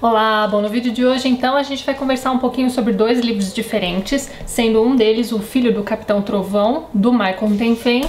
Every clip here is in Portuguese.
Olá, bom, no vídeo de hoje então a gente vai conversar um pouquinho sobre dois livros diferentes, sendo um deles O Filho do Capitão Trovão, do Michael Tenfein,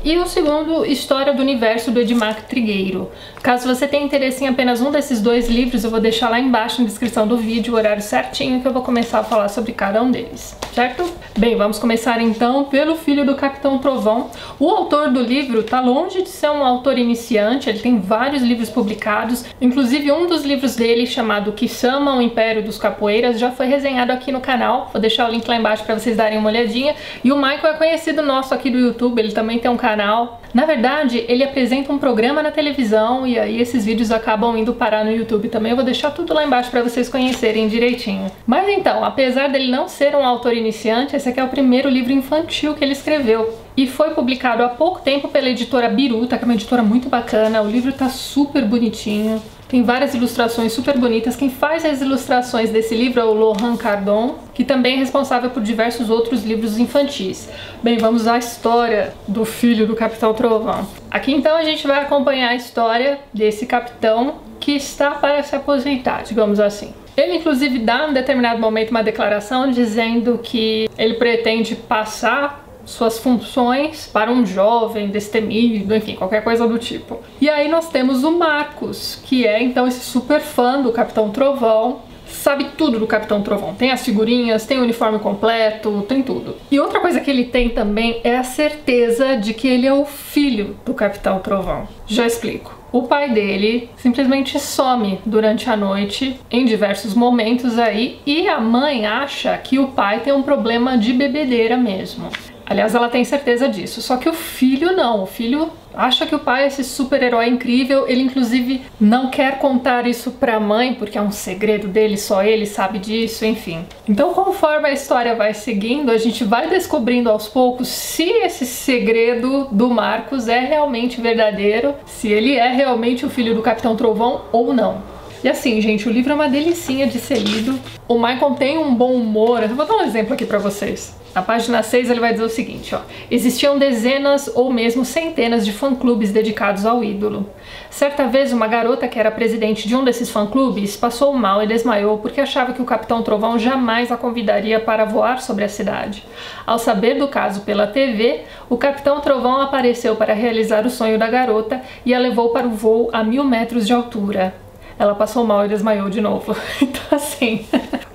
e o segundo, História do Universo, do Edmar Trigueiro. Caso você tenha interesse em apenas um desses dois livros, eu vou deixar lá embaixo na descrição do vídeo o horário certinho que eu vou começar a falar sobre cada um deles, certo? Bem, vamos começar então pelo Filho do Capitão Trovão. O autor do livro tá longe de ser um autor iniciante, ele tem vários livros publicados, inclusive um dos livros dele, chamado Que Chama o Império dos Capoeiras, já foi resenhado aqui no canal, vou deixar o link lá embaixo para vocês darem uma olhadinha. E o Michael é conhecido nosso aqui do YouTube, ele também tem um canal. Na verdade, ele apresenta um programa na televisão e aí esses vídeos acabam indo parar no YouTube também, eu vou deixar tudo lá embaixo para vocês conhecerem direitinho. Mas então, apesar dele não ser um autor iniciante, esse aqui é o primeiro livro infantil que ele escreveu. E foi publicado há pouco tempo pela editora Biruta, que é uma editora muito bacana. O livro tá super bonitinho, tem várias ilustrações super bonitas. Quem faz as ilustrações desse livro é o Lohan Cardon, que também é responsável por diversos outros livros infantis. Bem, vamos à história do Filho do Capitão Trovão. Aqui então a gente vai acompanhar a história desse capitão que está para se aposentar, digamos assim. Ele inclusive dá em determinado momento uma declaração dizendo que ele pretende passar suas funções para um jovem destemido, enfim, qualquer coisa do tipo. E aí nós temos o Marcos, que é então esse super fã do Capitão Trovão, sabe tudo do Capitão Trovão, tem as figurinhas, tem o uniforme completo, tem tudo. E outra coisa que ele tem também é a certeza de que ele é o filho do Capitão Trovão. Já explico. O pai dele simplesmente some durante a noite em diversos momentos aí e a mãe acha que o pai tem um problema de bebedeira mesmo. Aliás, ela tem certeza disso, só que o filho não, o filho acha que o pai é esse super-herói incrível, ele inclusive não quer contar isso pra mãe, porque é um segredo dele, só ele sabe disso, enfim. Então, conforme a história vai seguindo, a gente vai descobrindo aos poucos se esse segredo do Marcos é realmente verdadeiro, se ele é realmente o filho do Capitão Trovão ou não. E assim, gente, o livro é uma delicinha de ser lido. O Michael tem um bom humor. Eu vou dar um exemplo aqui pra vocês. Na página 6 ele vai dizer o seguinte, ó. Existiam dezenas ou mesmo centenas de fã-clubes dedicados ao ídolo. Certa vez, uma garota que era presidente de um desses fã-clubes passou mal e desmaiou porque achava que o Capitão Trovão jamais a convidaria para voar sobre a cidade. Ao saber do caso pela TV, o Capitão Trovão apareceu para realizar o sonho da garota e a levou para o voo a 1000 metros de altura. Ela passou mal e desmaiou de novo. Então assim,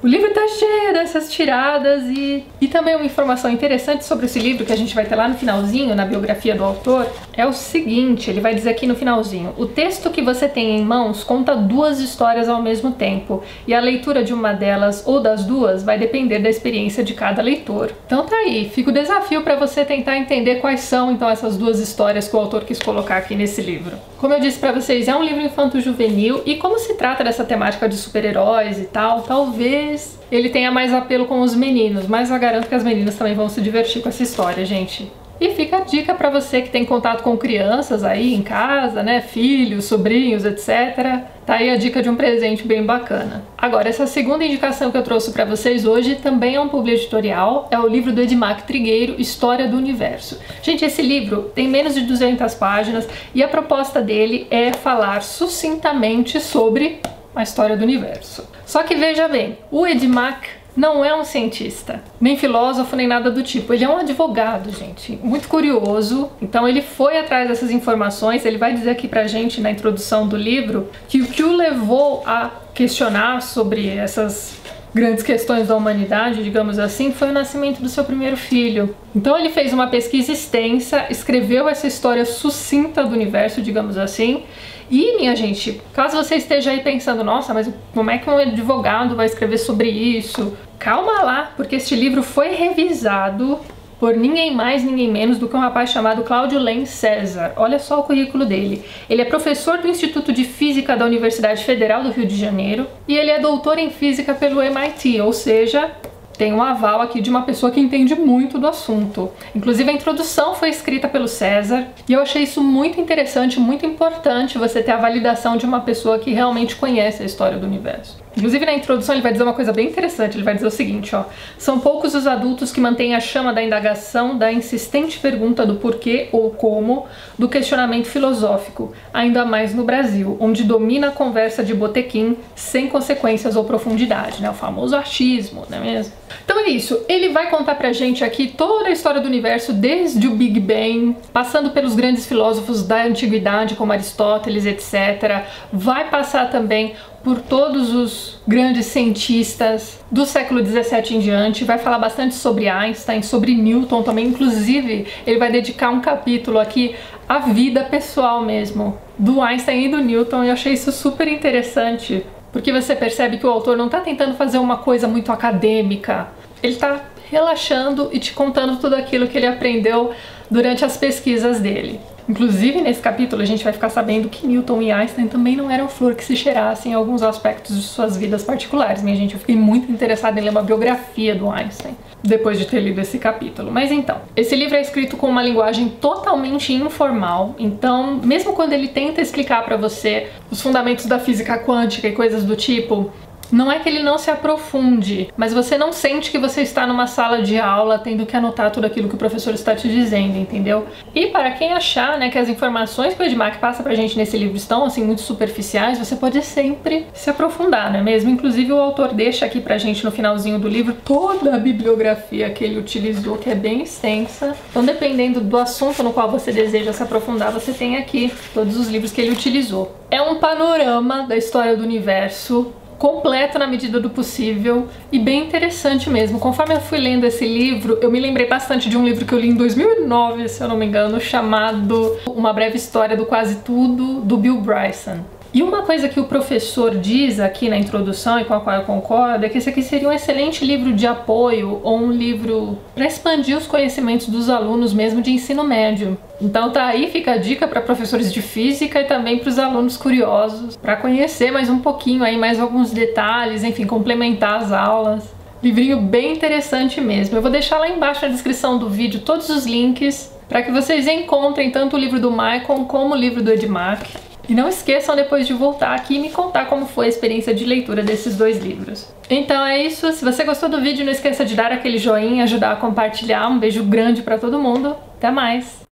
o livro tá cheio dessas tiradas e também uma informação interessante sobre esse livro que a gente vai ter lá no finalzinho, na biografia do autor, é o seguinte, ele vai dizer aqui no finalzinho: o texto que você tem em mãos conta duas histórias ao mesmo tempo e a leitura de uma delas ou das duas vai depender da experiência de cada leitor. Então tá aí, fica o desafio para você tentar entender quais são então essas duas histórias que o autor quis colocar aqui nesse livro. Como eu disse para vocês, é um livro infanto-juvenil e como se trata dessa temática de super-heróis e tal, talvez ele tenha mais apelo com os meninos, mas eu garanto que as meninas também vão se divertir com essa história, gente. E fica a dica para você que tem contato com crianças aí em casa, né, filhos, sobrinhos, etc. Tá aí a dica de um presente bem bacana. Agora, essa segunda indicação que eu trouxe para vocês hoje também é um publi editorial, é o livro do Edmar Trigueiro, História do Universo. Gente, esse livro tem menos de 200 páginas e a proposta dele é falar sucintamente sobre a história do universo. Só que veja bem, o Edmar não é um cientista, nem filósofo, nem nada do tipo. Ele é um advogado, gente, muito curioso. Então ele foi atrás dessas informações, ele vai dizer aqui pra gente na introdução do livro que o que o levou a questionar sobre essas grandes questões da humanidade, digamos assim, foi o nascimento do seu primeiro filho. Então ele fez uma pesquisa extensa, escreveu essa história sucinta do universo, digamos assim. E, minha gente, caso você esteja aí pensando, nossa, mas como é que um advogado vai escrever sobre isso? Calma lá, porque este livro foi revisado por ninguém mais, ninguém menos do que um rapaz chamado Cláudio Lenz César. Olha só o currículo dele. Ele é professor do Instituto de Física da Universidade Federal do Rio de Janeiro e ele é doutor em Física pelo MIT, ou seja, tem um aval aqui de uma pessoa que entende muito do assunto. Inclusive a introdução foi escrita pelo César e eu achei isso muito interessante, muito importante você ter a validação de uma pessoa que realmente conhece a história do universo. Inclusive na introdução ele vai dizer uma coisa bem interessante, ele vai dizer o seguinte, ó: são poucos os adultos que mantêm a chama da indagação, da insistente pergunta do porquê ou como, do questionamento filosófico, ainda mais no Brasil, onde domina a conversa de botequim sem consequências ou profundidade, né? O famoso achismo, não é mesmo? Então é isso, ele vai contar pra gente aqui toda a história do universo, desde o Big Bang, passando pelos grandes filósofos da antiguidade, como Aristóteles, etc. Vai passar também por todos os grandes cientistas do século XVII em diante, vai falar bastante sobre Einstein, sobre Newton também, inclusive ele vai dedicar um capítulo aqui à vida pessoal mesmo, do Einstein e do Newton, e eu achei isso super interessante, porque você percebe que o autor não está tentando fazer uma coisa muito acadêmica, ele está relaxando e te contando tudo aquilo que ele aprendeu durante as pesquisas dele. Inclusive, nesse capítulo, a gente vai ficar sabendo que Newton e Einstein também não eram flor que se cheirassem em alguns aspectos de suas vidas particulares. Minha gente, eu fiquei muito interessada em ler uma biografia do Einstein depois de ter lido esse capítulo. Mas então, esse livro é escrito com uma linguagem totalmente informal, então, mesmo quando ele tenta explicar para você os fundamentos da física quântica e coisas do tipo, não é que ele não se aprofunde, mas você não sente que você está numa sala de aula tendo que anotar tudo aquilo que o professor está te dizendo, entendeu? E para quem achar, né, que as informações que o Edmark passa pra gente nesse livro estão, assim, muito superficiais, você pode sempre se aprofundar, não é mesmo? Inclusive o autor deixa aqui pra gente no finalzinho do livro toda a bibliografia que ele utilizou, que é bem extensa. Então, dependendo do assunto no qual você deseja se aprofundar, você tem aqui todos os livros que ele utilizou. É um panorama da história do universo, completo na medida do possível e bem interessante mesmo. Conforme eu fui lendo esse livro, eu me lembrei bastante de um livro que eu li em 2009, se eu não me engano, chamado Uma Breve História do Quase Tudo, do Bill Bryson. E uma coisa que o professor diz aqui na introdução e com a qual eu concordo é que esse aqui seria um excelente livro de apoio ou um livro para expandir os conhecimentos dos alunos mesmo de ensino médio. Então tá aí, fica a dica para professores de física e também para os alunos curiosos, para conhecer mais um pouquinho aí, mais alguns detalhes, enfim, complementar as aulas. Livrinho bem interessante mesmo. Eu vou deixar lá embaixo na descrição do vídeo todos os links para que vocês encontrem tanto o livro do Michael como o livro do Edmark. E não esqueçam depois de voltar aqui e me contar como foi a experiência de leitura desses dois livros. Então é isso, se você gostou do vídeo, não esqueça de dar aquele joinha, ajudar a compartilhar. Um beijo grande pra todo mundo, até mais!